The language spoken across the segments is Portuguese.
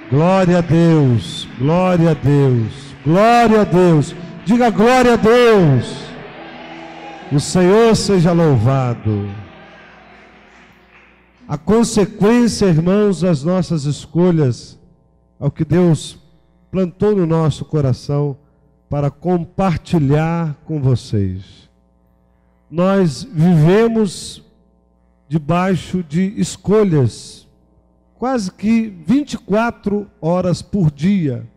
Glória a Deus, glória a Deus, glória a Deus. Diga glória a Deus. O Senhor seja louvado. A consequência, irmãos, das nossas escolhas, ao que Deus plantou no nosso coração para compartilhar com vocês. Nós vivemos debaixo de escolhas, quase que 24 horas por dia.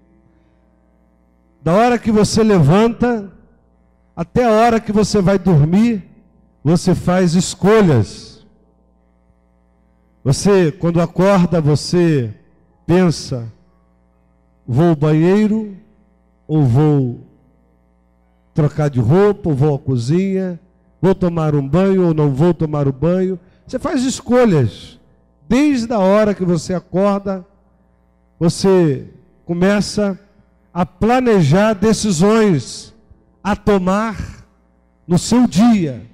Da hora que você levanta até a hora que você vai dormir, você faz escolhas. Você, quando acorda, você pensa: vou ao banheiro, ou vou trocar de roupa, ou vou à cozinha, vou tomar um banho ou não vou tomar o banho. Você faz escolhas. Desde a hora que você acorda, você começa a planejar decisões a tomar no seu dia.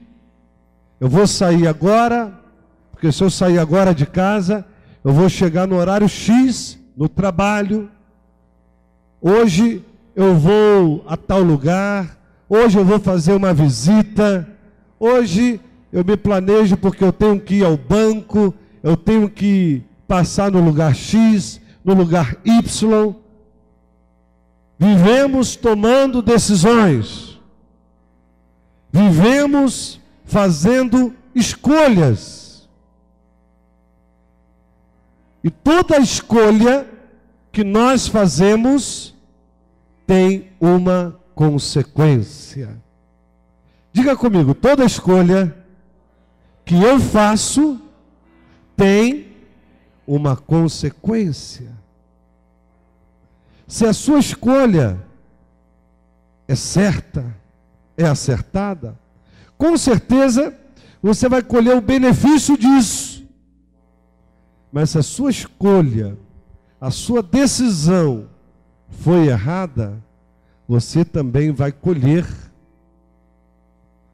Eu vou sair agora, porque se eu sair agora de casa, eu vou chegar no horário X, no trabalho. Hoje eu vou a tal lugar, hoje eu vou fazer uma visita, hoje eu me planejo porque eu tenho que ir ao banco, eu tenho que passar no lugar X, no lugar Y. Vivemos tomando decisões. Vivemos fazendo escolhas. E toda escolha que nós fazemos tem uma consequência. Diga comigo, toda escolha que eu faço tem uma consequência. Se a sua escolha é certa, é acertada, com certeza você vai colher o benefício disso. Mas se a sua escolha, a sua decisão foi errada, você também vai colher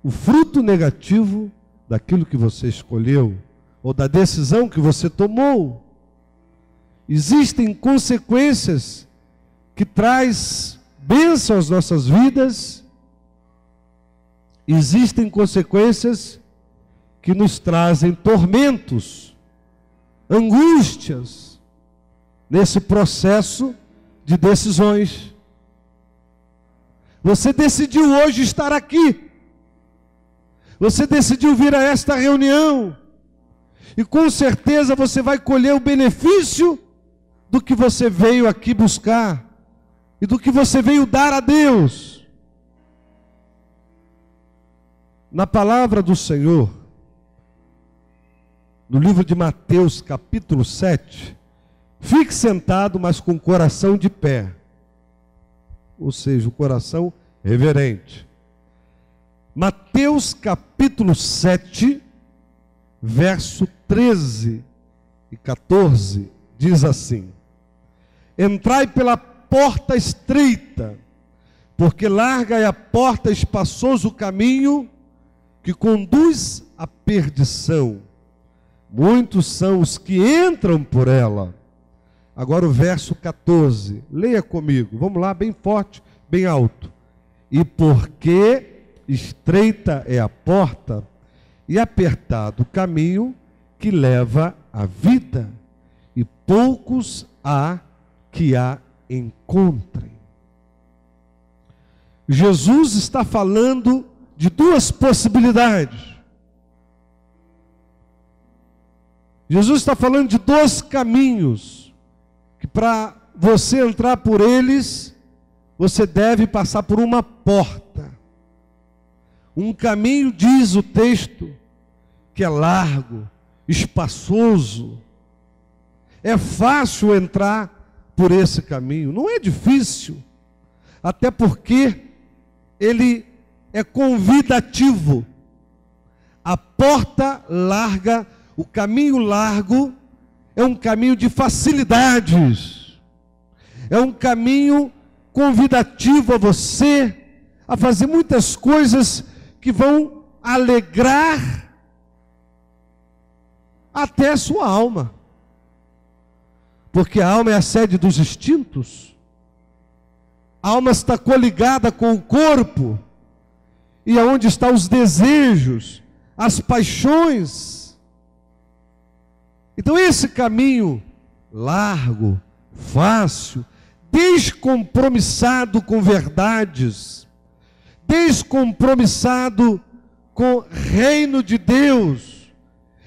o fruto negativo daquilo que você escolheu, ou da decisão que você tomou. Existem consequências que traz bênção às nossas vidas. Existem consequências que nos trazem tormentos, angústias, nesse processo de decisões. Você decidiu hoje estar aqui. Você decidiu vir a esta reunião. E com certeza você vai colher o benefício do que você veio aqui buscar e do que você veio dar a Deus. Na palavra do Senhor, no livro de Mateus, capítulo 7, fique sentado, mas com o coração de pé, ou seja, o coração reverente. Mateus, capítulo 7, verso 13 e 14, diz assim: entrai pela porta estreita, porque larga é a porta, espaçoso o caminho que conduz à perdição. Muitos são os que entram por ela. Agora o verso 14, leia comigo, vamos lá, bem forte, bem alto. E porque estreita é a porta, e apertado o caminho que leva à vida, e poucos há que a encontrem. Jesus está falando de duas possibilidades. Jesus está falando de dois caminhos, que para você entrar por eles, você deve passar por uma porta. Um caminho, diz o texto, que é largo, espaçoso. É fácil entrar por esse caminho, não é difícil, até porque ele é convidativo. A porta larga, o caminho largo, é um caminho de facilidades, é um caminho convidativo a você a fazer muitas coisas que vão alegrar até a sua alma. Porque a alma é a sede dos instintos. A alma está coligada com o corpo. E aonde estão os desejos, as paixões. Então esse caminho largo, fácil, descompromissado com verdades, descompromissado com o reino de Deus,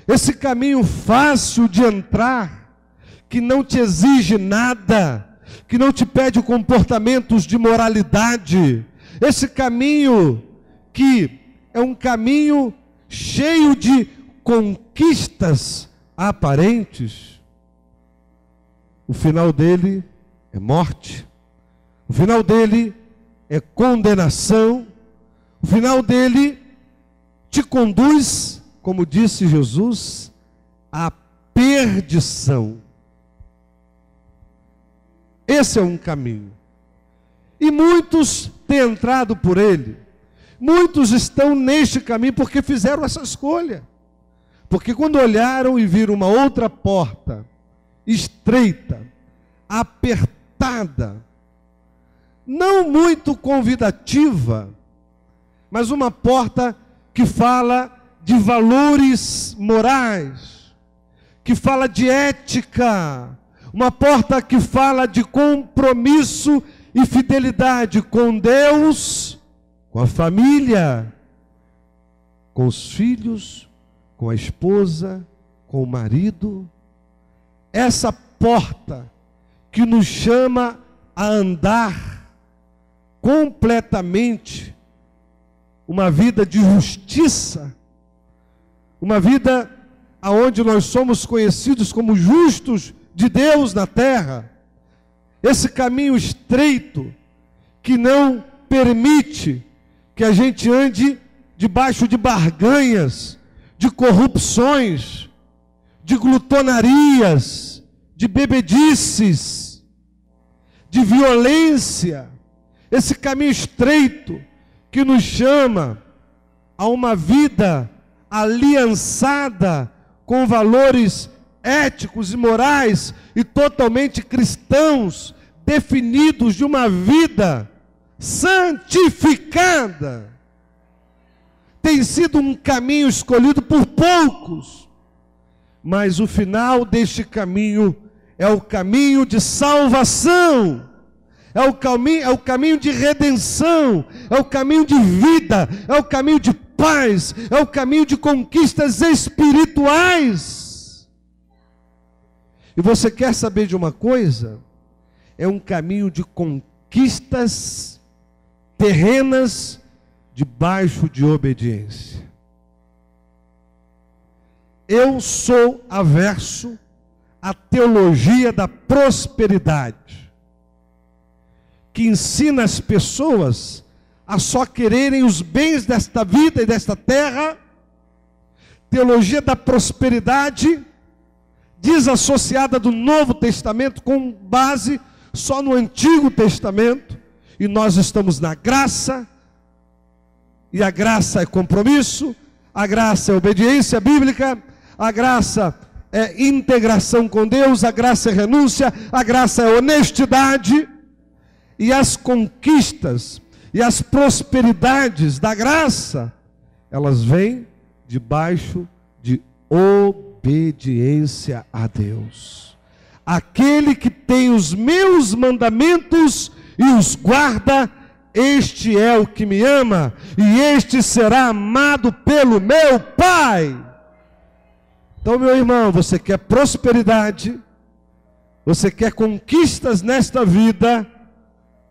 esse caminho fácil de entrar, que não te exige nada, que não te pede comportamentos de moralidade, esse caminho que é um caminho cheio de conquistas aparentes, o final dele é morte, o final dele é condenação, o final dele te conduz, como disse Jesus, à perdição. Esse é um caminho. E muitos têm entrado por ele. Muitos estão neste caminho porque fizeram essa escolha. Porque quando olharam e viram uma outra porta, estreita, apertada, não muito convidativa, mas uma porta que fala de valores morais, que fala de ética, uma porta que fala de compromisso e fidelidade com Deus, com a família, com os filhos, com a esposa, com o marido. Essa porta que nos chama a andar completamente uma vida de justiça, uma vida aonde nós somos conhecidos como justos de Deus na terra. Esse caminho estreito que não permite que a gente ande debaixo de barganhas, de corrupções, de glutonarias, de bebedices, de violência. Esse caminho estreito que nos chama a uma vida aliançada com valores éticos e morais e totalmente cristãos, definidos de uma vida santificada, tem sido um caminho escolhido por poucos, mas o final deste caminho é o caminho de salvação, é o caminho de redenção, é o caminho de vida, é o caminho de paz, é o caminho de conquistas espirituais. E você quer saber de uma coisa? É um caminho de conquistas terrenas debaixo de obediência. Eu sou averso à teologia da prosperidade, que ensina as pessoas a só quererem os bens desta vida e desta terra. Teologia da prosperidade desassociada do Novo Testamento, com base só no Antigo Testamento, e nós estamos na graça, e a graça é compromisso, a graça é obediência bíblica, a graça é integração com Deus, a graça é renúncia, a graça é honestidade, e as conquistas e as prosperidades da graça, elas vêm debaixo de obediência a Deus. Aquele que tem os meus mandamentos e os guarda, este é o que me ama, e este será amado pelo meu Pai. Então, meu irmão, você quer prosperidade, você quer conquistas nesta vida,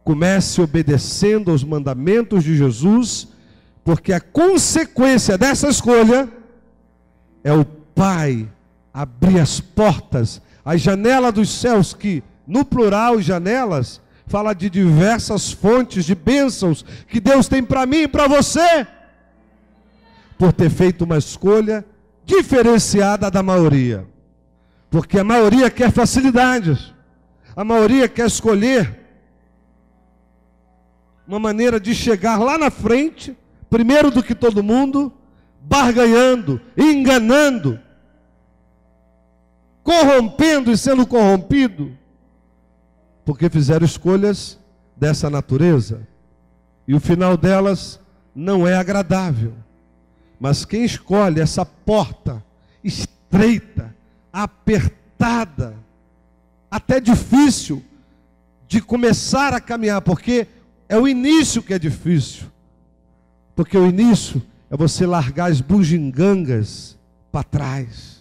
comece obedecendo aos mandamentos de Jesus, porque a consequência dessa escolha é o Pai abrir as portas, as janelas dos céus, que no plural janelas fala de diversas fontes de bênçãos que Deus tem para mim e para você, por ter feito uma escolha diferenciada da maioria. Porque a maioria quer facilidades, a maioria quer escolher uma maneira de chegar lá na frente, primeiro do que todo mundo, barganhando, enganando, corrompendo e sendo corrompido, porque fizeram escolhas dessa natureza, e o final delas não é agradável. Mas quem escolhe essa porta estreita, apertada, até difícil de começar a caminhar, porque é o início que é difícil, porque o início é você largar as bugigangas para trás,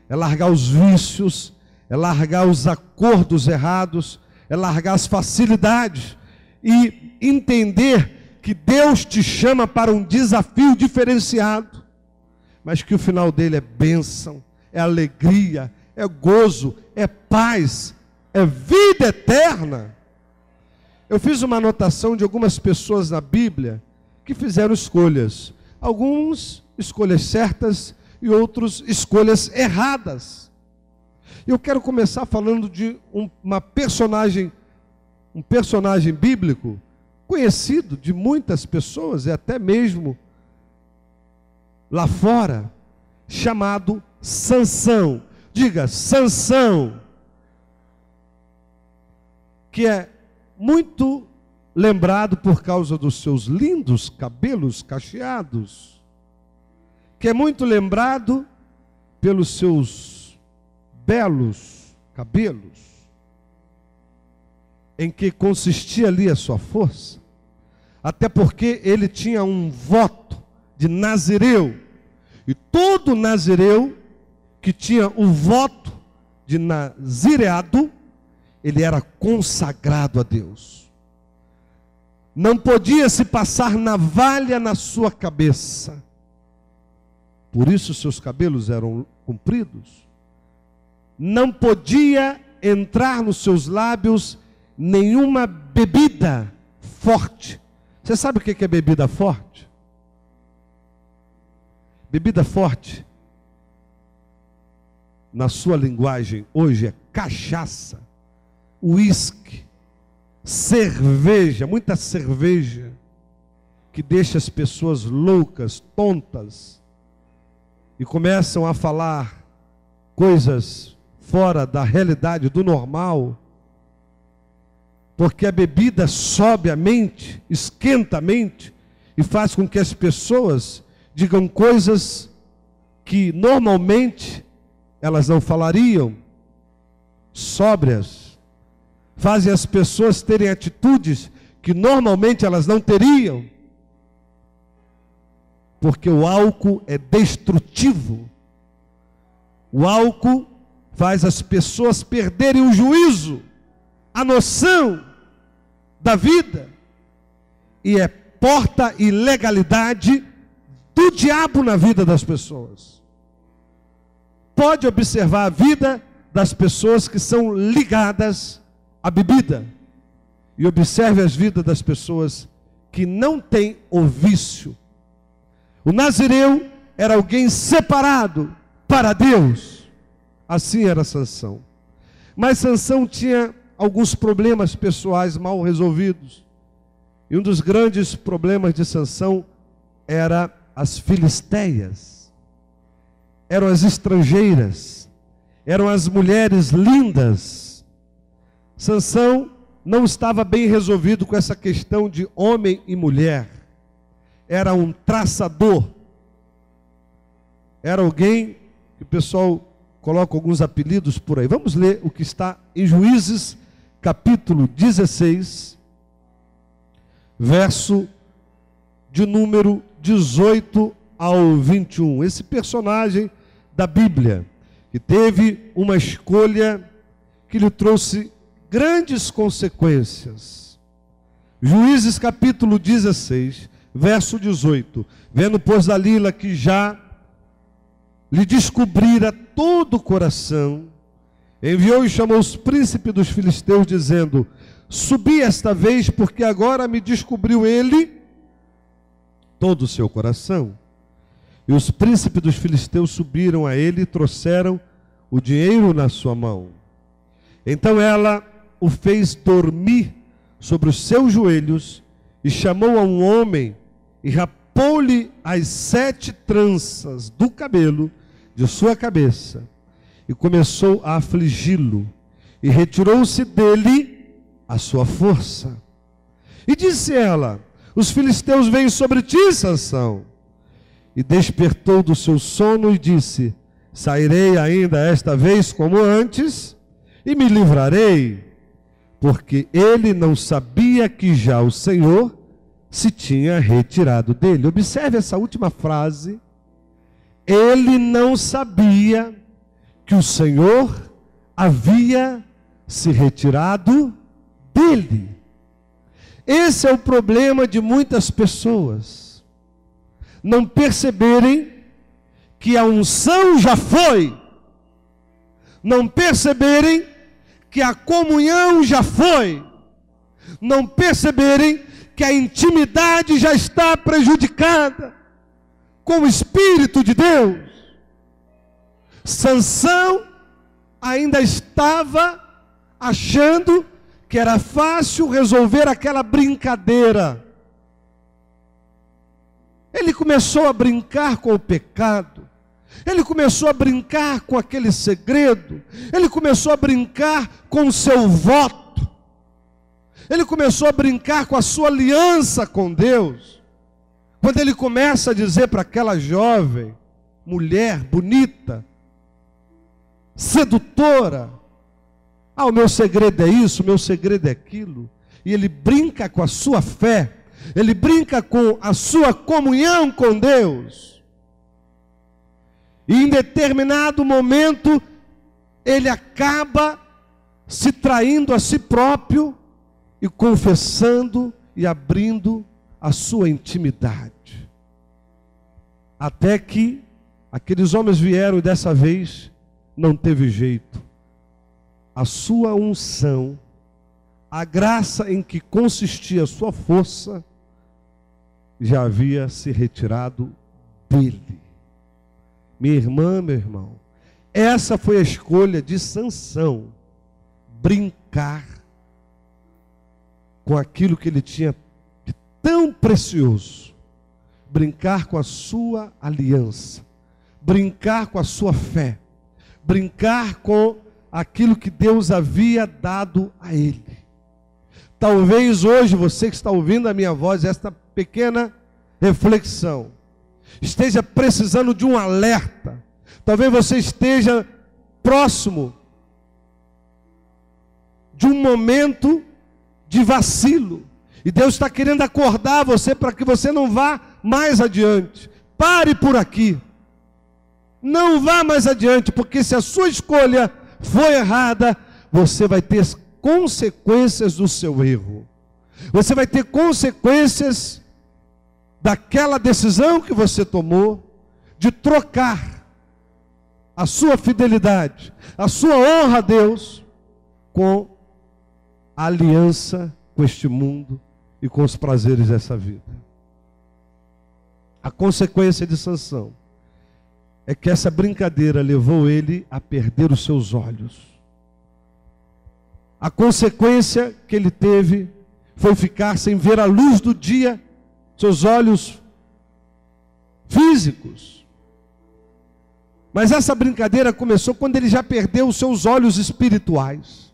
é largar os vícios, é largar os acordos errados, é largar as facilidades e entender que Deus te chama para um desafio diferenciado, mas que o final dele é bênção, é alegria, é gozo, é paz, é vida eterna. Eu fiz uma anotação de algumas pessoas na Bíblia que fizeram escolhas, alguns escolhas certas e outros escolhas erradas. Eu quero começar falando de um personagem bíblico conhecido de muitas pessoas e até mesmo lá fora, chamado Sansão. Diga, Sansão, que é muito lembrado por causa dos seus lindos cabelos cacheados, que é muito lembrado pelos seus belos cabelos, em que consistia ali a sua força, até porque ele tinha um voto de nazireu, e todo nazireu que tinha o voto de nazireado, ele era consagrado a Deus. Não podia se passar navalha na sua cabeça. Por isso seus cabelos eram compridos. Não podia entrar nos seus lábios nenhuma bebida forte. Você sabe o que é bebida forte? Bebida forte, na sua linguagem hoje, é cachaça, uísque, cerveja, muita cerveja, que deixa as pessoas loucas, tontas, e começam a falar coisas fora da realidade, do normal, porque a bebida sobe a mente, esquenta a mente, e faz com que as pessoas digam coisas que normalmente elas não falariam, sóbrias, fazem as pessoas terem atitudes que normalmente elas não teriam, porque o álcool é destrutivo. O álcool faz as pessoas perderem o juízo, a noção da vida, e é porta e legalidade do diabo na vida das pessoas. Pode observar a vida das pessoas que são ligadas à bebida, e observe as vidas das pessoas que não têm o vício. O nazireu era alguém separado para Deus. Assim era Sansão. Mas Sansão tinha alguns problemas pessoais mal resolvidos. E um dos grandes problemas de Sansão era as filisteias. Eram as estrangeiras, eram as mulheres lindas. Sansão não estava bem resolvido com essa questão de homem e mulher. Era um traçador. Era alguém que o pessoal coloca alguns apelidos por aí. Vamos ler o que está em Juízes, capítulo 16, verso de número 18 ao 21. Esse personagem da Bíblia, que teve uma escolha que lhe trouxe grandes consequências. Juízes capítulo 16, verso 18. Vendo, pois, Dalila que já lhe descobrira todo o coração, enviou e chamou os príncipes dos filisteus, dizendo: subi esta vez, porque agora me descobriu ele todo o seu coração. E os príncipes dos filisteus subiram a ele e trouxeram o dinheiro na sua mão. Então ela o fez dormir sobre os seus joelhos e chamou a um homem e rapou-lhe as 7 tranças do cabelo de sua cabeça e começou a afligi-lo, e retirou-se dele a sua força. E disse ela: os filisteus vêm sobre ti, Sansão. E despertou do seu sono e disse: sairei ainda esta vez como antes, e me livrarei, porque ele não sabia que já o Senhor se tinha retirado dele. Observe essa última frase. Ele não sabia que o Senhor havia se retirado dele. Esse é o problema de muitas pessoas, não perceberem que a unção já foi, não perceberem que a comunhão já foi, não perceberem que a intimidade já está prejudicada com o Espírito de Deus. Sansão ainda estava achando que era fácil resolver aquela brincadeira. Ele começou a brincar com o pecado, ele começou a brincar com aquele segredo, ele começou a brincar com o seu voto, ele começou a brincar com a sua aliança com Deus. Quando ele começa a dizer para aquela jovem, mulher bonita, sedutora: o meu segredo é isso, o meu segredo é aquilo. E ele brinca com a sua fé, ele brinca com a sua comunhão com Deus. E em determinado momento, ele acaba se traindo a si próprio e confessando e abrindo a sua intimidade. Até que aqueles homens vieram e dessa vez não teve jeito. A sua unção, a graça em que consistia a sua força, já havia se retirado dele. Minha irmã, meu irmão, essa foi a escolha de Sansão: brincar com aquilo que ele tinha de tão precioso, brincar com a sua aliança, brincar com a sua fé, brincar com aquilo que Deus havia dado a ele. Talvez hoje você que está ouvindo a minha voz, esta pequena reflexão, esteja precisando de um alerta. Talvez você esteja próximo de um momento de vacilo, e Deus está querendo acordar você para que você não vá mais adiante. Pare por aqui, não vá mais adiante, porque se a sua escolha foi errada, você vai ter consequências do seu erro. Você vai ter consequências daquela decisão que você tomou de trocar a sua fidelidade, a sua honra a Deus, com a aliança com este mundo e com os prazeres dessa vida. A consequência de Sansão é que essa brincadeira levou ele a perder os seus olhos. A consequência que ele teve foi ficar sem ver a luz do dia, seus olhos físicos. Mas essa brincadeira começou quando ele já perdeu os seus olhos espirituais.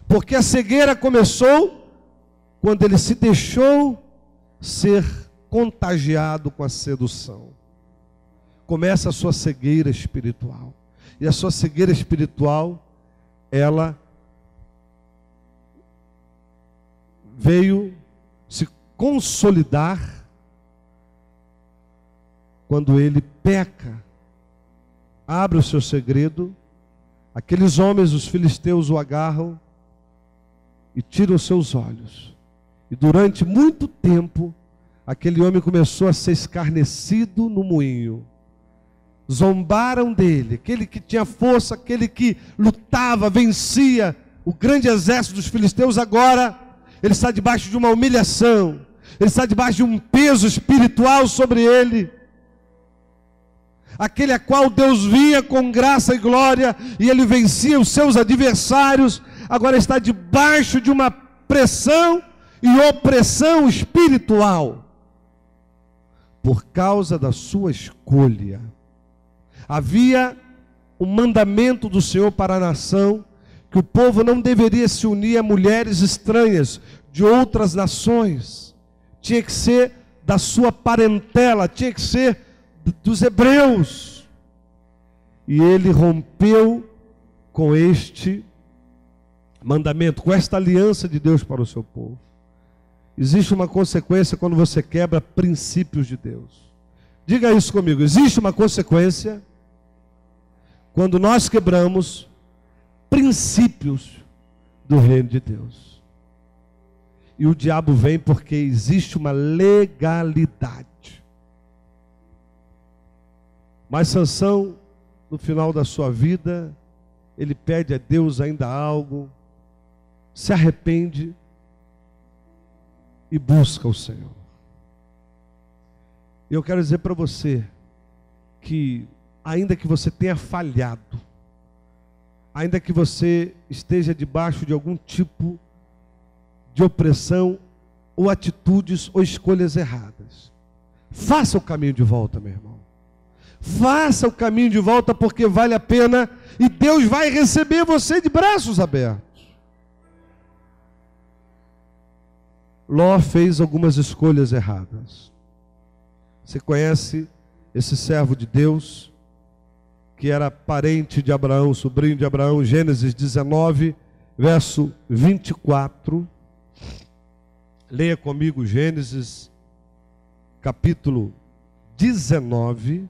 Porque a cegueira começou quando ele se deixou ser contagiado com a sedução. Começa a sua cegueira espiritual. E a sua cegueira espiritual, ela veio se consolidar quando ele peca, abre o seu segredo, aqueles homens, os filisteus, o agarram e tiram os seus olhos. E durante muito tempo, aquele homem começou a ser escarnecido no moinho. Zombaram dele, aquele que tinha força, aquele que lutava, vencia o grande exército dos filisteus. Agora ele está debaixo de uma humilhação, ele está debaixo de um peso espiritual sobre ele. Aquele a qual Deus vinha com graça e glória, e ele vencia os seus adversários, agora está debaixo de uma pressão e opressão espiritual, por causa da sua escolha. Havia um mandamento do Senhor para a nação, que o povo não deveria se unir a mulheres estranhas de outras nações, tinha que ser da sua parentela, tinha que ser dos hebreus. E ele rompeu com este mandamento, com esta aliança de Deus para o seu povo. Existe uma consequência quando você quebra princípios de Deus. Diga isso comigo, existe uma consequência quando nós quebramos princípios do reino de Deus. E o diabo vem porque existe uma legalidade. Mas Sansão, no final da sua vida, ele pede a Deus ainda algo, se arrepende e busca o Senhor. Eu quero dizer para você que, ainda que você tenha falhado, ainda que você esteja debaixo de algum tipo de opressão, ou atitudes, ou escolhas erradas, faça o caminho de volta, meu irmão. Faça o caminho de volta, porque vale a pena, e Deus vai receber você de braços abertos. Ló fez algumas escolhas erradas. Você conhece esse servo de Deus, que era parente de Abraão, sobrinho de Abraão, Gênesis 19, verso 24. Leia comigo Gênesis, capítulo 19.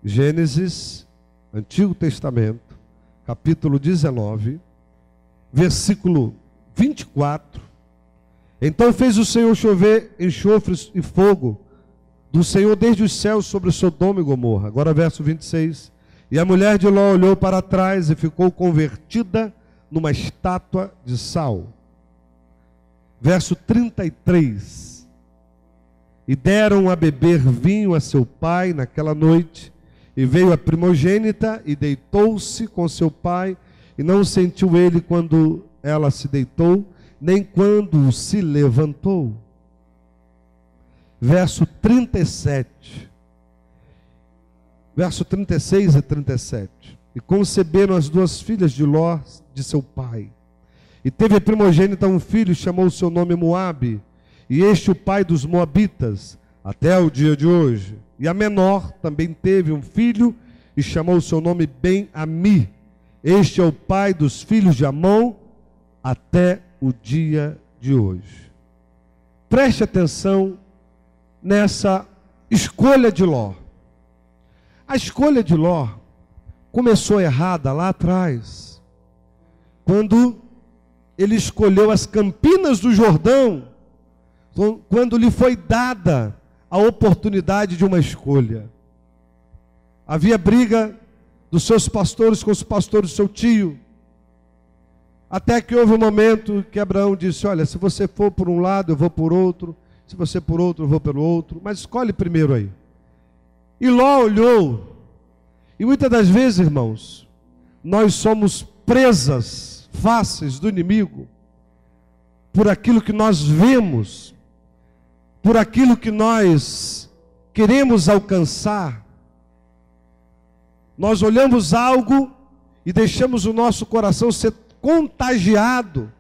Gênesis, Antigo Testamento, capítulo 19, versículo 24. Então fez o Senhor chover enxofres e fogo do Senhor desde os céus sobre Sodoma e Gomorra. Agora verso 26. E a mulher de Ló olhou para trás e ficou convertida numa estátua de sal. Verso 33. E deram a beber vinho a seu pai naquela noite, e veio a primogênita e deitou-se com seu pai, e não sentiu ele quando ela se deitou, nem quando se levantou. Verso 37. Verso 36 e 37. E conceberam as duas filhas de Ló, de seu pai. E teve a primogênita um filho, chamou o seu nome Moabe, e este o pai dos moabitas, até o dia de hoje. E a menor também teve um filho, e chamou o seu nome Ben-Ami. Este é o pai dos filhos de Amon, até o dia de hoje. Preste atenção nessa escolha de Ló. A escolha de Ló começou errada lá atrás, quando ele escolheu as campinas do Jordão, quando lhe foi dada a oportunidade de uma escolha. Havia briga dos seus pastores com os pastores do seu tio, até que houve um momento que Abraão disse: olha, se você for por um lado, eu vou por outro, se você por outro, eu vou pelo outro, mas escolhe primeiro aí. E Ló olhou, e muitas das vezes, irmãos, nós somos presas fáceis do inimigo, por aquilo que nós vemos, por aquilo que nós queremos alcançar. Nós olhamos algo e deixamos o nosso coração ser contagiado,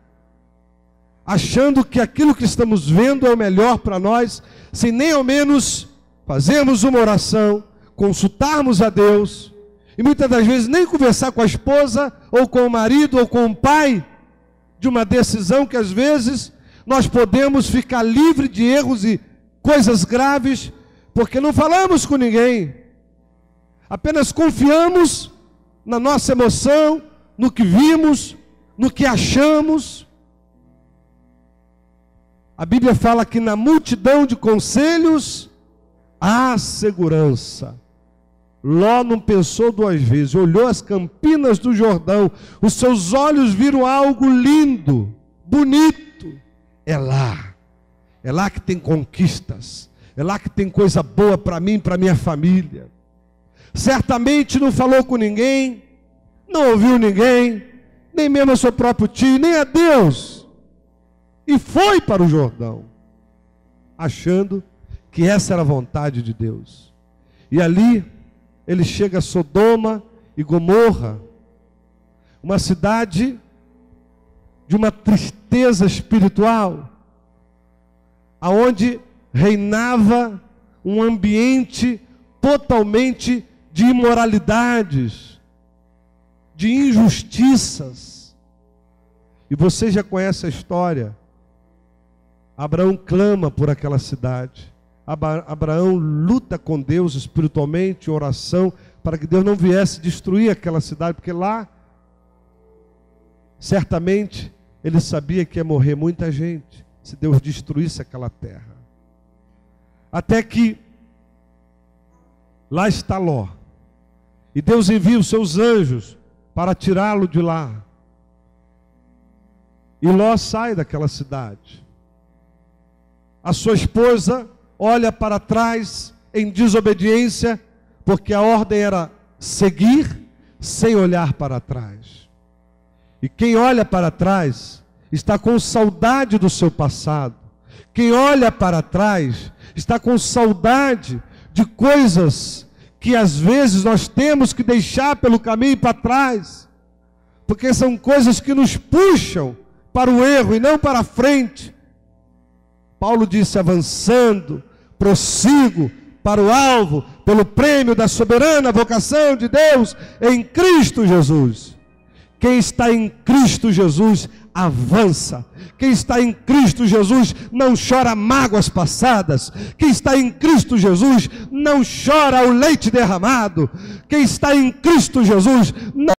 achando que aquilo que estamos vendo é o melhor para nós, sem nem ao menos fazermos uma oração, consultarmos a Deus, e muitas das vezes nem conversar com a esposa, ou com o marido, ou com o pai, de uma decisão que às vezes nós podemos ficar livre de erros e coisas graves, porque não falamos com ninguém, apenas confiamos na nossa emoção, no que vimos, no que achamos. A Bíblia fala que na multidão de conselhos há segurança. Ló não pensou duas vezes, olhou as campinas do Jordão, os seus olhos viram algo lindo, bonito. É lá que tem conquistas, é lá que tem coisa boa para mim e para minha família. Certamente não falou com ninguém, não ouviu ninguém, nem mesmo a seu próprio tio, nem a Deus, e foi para o Jordão, achando que essa era a vontade de Deus. E ali ele chega a Sodoma e Gomorra, uma cidade de uma tristeza espiritual, aonde reinava um ambiente totalmente de imoralidades, de injustiças. E você já conhece a história. Abraão clama por aquela cidade. Abraão luta com Deus espiritualmente, em oração, para que Deus não viesse destruir aquela cidade, porque lá, certamente, ele sabia que ia morrer muita gente, se Deus destruísse aquela terra. Até que, lá está Ló, e Deus envia os seus anjos para tirá-lo de lá. E Ló sai daquela cidade. A sua esposa olha para trás em desobediência, porque a ordem era seguir sem olhar para trás. E quem olha para trás está com saudade do seu passado. Quem olha para trás está com saudade de coisas que às vezes nós temos que deixar pelo caminho para trás, porque são coisas que nos puxam para o erro e não para a frente. Paulo disse: avançando, prossigo para o alvo, pelo prêmio da soberana vocação de Deus em Cristo Jesus. Quem está em Cristo Jesus avança. Quem está em Cristo Jesus não chora mágoas passadas. Quem está em Cristo Jesus não chora o leite derramado. Quem está em Cristo Jesus não